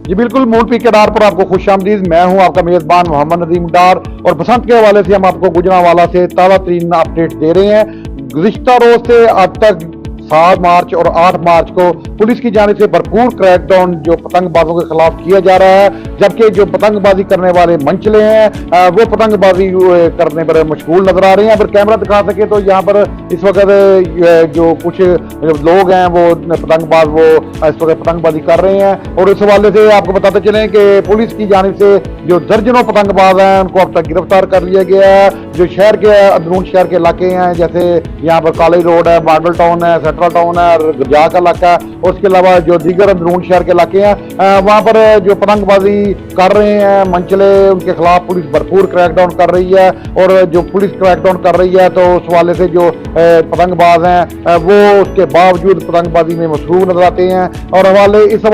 जी बिल्कुल, मूल पी के आधार पर आपको खुश आमदीद। मैं हूं आपका मेज़बान मोहम्मद नदीम डार और बसंत के हवाले से हम आपको गुजरांवाला से ताज़ा तरीन अपडेट दे रहे हैं। गुज़िश्ता रोज से अब तक 7 मार्च और 8 मार्च को पुलिस की जानिब से भरपूर क्रैकडाउन जो पतंगबाजों के खिलाफ किया जा रहा है, जबकि जो पतंगबाजी करने वाले मंचले हैं वो पतंगबाजी करने पर मशगूल नजर आ रहे हैं। अगर कैमरा दिखा सके तो यहाँ पर इस वक्त जो कुछ लोग हैं वो पतंगबाज वो इस वक्त पतंगबाजी कर रहे हैं। और इस हवाले से आपको बताते चलें कि पुलिस की जानिब से जो दर्जनों पतंगबाज हैं उनको अब तक गिरफ्तार कर लिया गया है। जो शहर के अंदरून शहर के इलाके हैं, जैसे यहाँ पर कॉलेज रोड है, मॉडल टाउन है, सेंट्रल टाउन है, गुरजा का इलाका है, और उसके अलावा जो दीगर अंदरून शहर के इलाके हैं वहाँ पर जो पतंगबाजी कर रहे हैं मंचले, उनके खिलाफ पुलिस भरपूर क्रैकडाउन कर रही है। और जो पुलिस क्रैकडाउन कर रही है तो उस हवाले से जो पतंगबाज हैं वो उसके बावजूद पतंगबाजी में मशरूफ नजर आते हैं। और हवाले इस